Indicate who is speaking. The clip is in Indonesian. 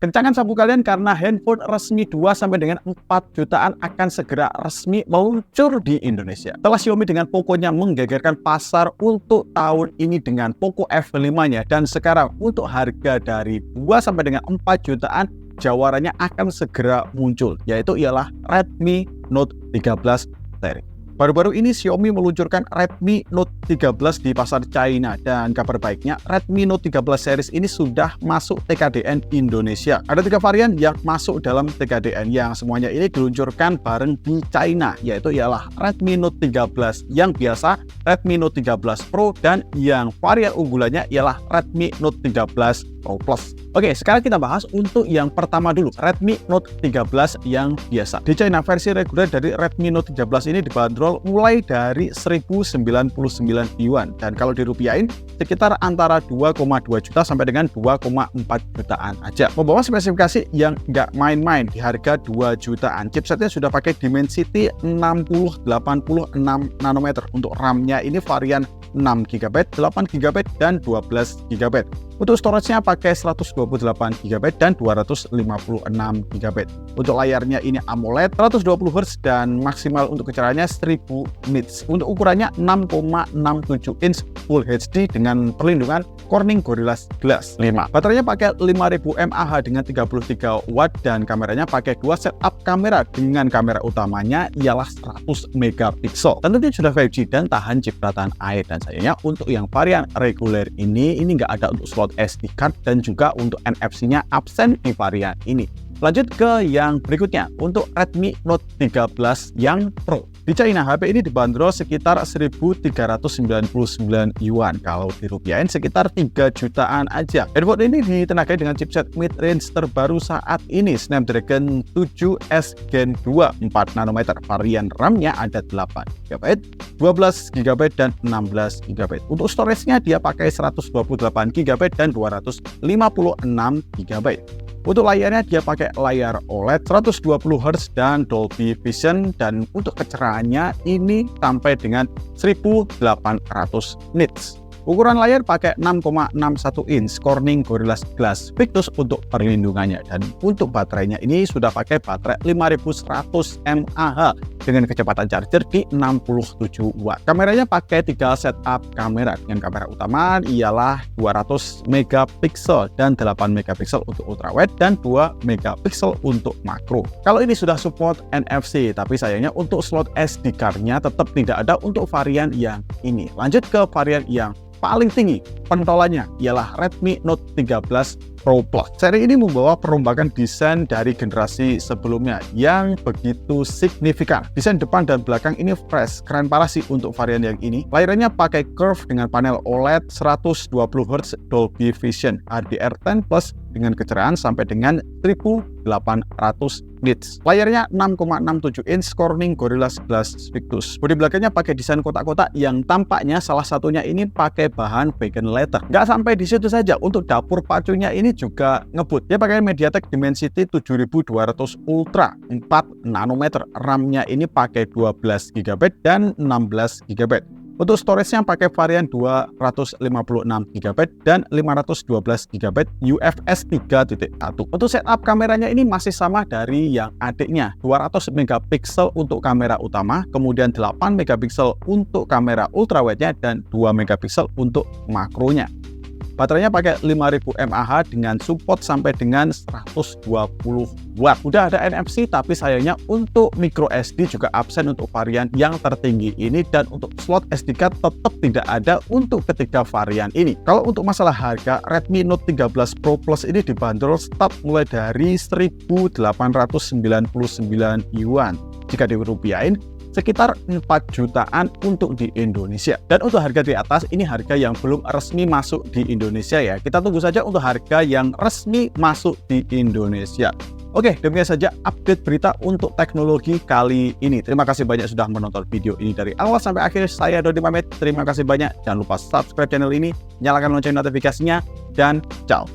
Speaker 1: Kencangkan sapu kalian karena handphone resmi 2 sampai dengan 4 jutaan akan segera resmi meluncur di Indonesia. Setelah Xiaomi dengan Poco-nya menggegerkan pasar untuk tahun ini dengan Poco F5-nya, dan sekarang untuk harga dari 2 sampai dengan 4 jutaan jawarannya akan segera muncul, yaitu ialah Redmi Note 13 seri. Baru-baru ini Xiaomi meluncurkan Redmi Note 13 di pasar China, dan kabar baiknya Redmi Note 13 series ini sudah masuk TKDN Indonesia. Ada 3 varian yang masuk dalam TKDN yang semuanya ini diluncurkan bareng di China, yaitu ialah Redmi Note 13 yang biasa, Redmi Note 13 Pro, dan yang varian unggulannya ialah Redmi Note 13 Pro Plus. Oke, sekarang kita bahas untuk yang pertama dulu, Redmi Note 13 yang biasa. Di China, versi reguler dari Redmi Note 13 ini dibanderol mulai dari 1099 yuan, dan kalau dirupiahin sekitar antara 2,2 juta sampai dengan 2,4 jutaan aja. Membawa spesifikasi yang nggak main-main di harga 2 jutaan. Chipsetnya sudah pakai Dimensity 6086 nanometer. Untuk RAM-nya ini varian 6GB, 8GB, dan 12GB. Untuk storage-nya pakai 128GB dan 256GB. Untuk layarnya ini AMOLED 120Hz dan maksimal untuk kecerahannya 1000 nits. Untuk ukurannya 6,67 inch Full HD dengan perlindungan Corning Gorilla Glass 5. Baterainya pakai 5000 mAh dengan 33 watt, dan kameranya pakai 2 setup kamera dengan kamera utamanya ialah 100 megapiksel. Tentunya sudah 5G dan tahan cipratan air, dan sayangnya untuk yang varian reguler ini nggak ada untuk slot SD card, dan juga untuk NFC-nya absen di varian ini. Lanjut ke yang berikutnya, untuk Redmi Note 13 yang Pro. Di China, HP ini dibanderol sekitar 1399 yuan. Kalau dirupiahin sekitar 3 jutaan aja. Handphone ini ditenagai dengan chipset mid-range terbaru saat ini, Snapdragon 7S Gen 2 4 nanometer. Varian RAM-nya ada 8GB, 12GB, dan 16GB. Untuk storage-nya dia pakai 128GB dan 256GB. Untuk layarnya dia pakai layar OLED 120Hz dan Dolby Vision, dan untuk kecerahannya ini sampai dengan 1800 nits. Ukuran layar pakai 6,61 inch Corning Gorilla Glass Victus untuk perlindungannya, dan untuk baterainya ini sudah pakai baterai 5100 mAh dengan kecepatan charger di 67 watt. Kameranya pakai 3 setup kamera dengan kamera utama ialah 200 megapiksel dan 8 megapiksel untuk ultrawide dan 2 megapiksel untuk makro. Kalau ini sudah support NFC, tapi sayangnya untuk slot SD card-nya tetap tidak ada untuk varian yang ini. Lanjut ke varian yang paling tinggi pentolannya ialah Redmi Note 13 Pro Plus. Seri ini membawa perombakan desain dari generasi sebelumnya yang begitu signifikan. Desain depan dan belakang ini fresh, keren parah sih untuk varian yang ini. Layarnya pakai curve dengan panel OLED 120Hz Dolby Vision HDR10 Plus dengan kecerahan sampai dengan 1800 nits. Layarnya 6,67 inch Corning Gorilla Glass Victus. Bodi belakangnya pakai desain kotak-kotak yang tampaknya salah satunya ini pakai bahan vegan leather. Nggak sampai di situ saja, untuk dapur pacunya ini juga ngebut. Dia pakai MediaTek Dimensity 7200 Ultra 4 nanometer. RAM-nya ini pakai 12GB dan 16GB. Untuk storage-nya pakai varian 256GB dan 512GB UFS 3.1. Untuk setup kameranya ini masih sama dari yang adiknya, 200 megapiksel untuk kamera utama, kemudian 8 megapiksel untuk kamera ultrawide-nya, dan 2 megapiksel untuk makronya. Baterainya pakai 5000 mAh dengan support sampai dengan 120 watt. Udah ada NFC, tapi sayangnya untuk micro SD juga absen untuk varian yang tertinggi ini, dan untuk slot SD card tetap tidak ada untuk ketiga varian ini. Kalau untuk masalah harga, Redmi Note 13 Pro Plus ini dibanderol start mulai dari 1899 yuan. Jika dirupiahin sekitar 4 jutaan untuk di Indonesia. Dan untuk harga di atas, ini harga yang belum resmi masuk di Indonesia ya. Kita tunggu saja untuk harga yang resmi masuk di Indonesia. Oke, demikian saja update berita untuk teknologi kali ini. Terima kasih banyak sudah menonton video ini dari awal sampai akhir. Saya Dodi pamit. Terima kasih banyak. Jangan lupa subscribe channel ini, nyalakan lonceng notifikasinya, dan ciao.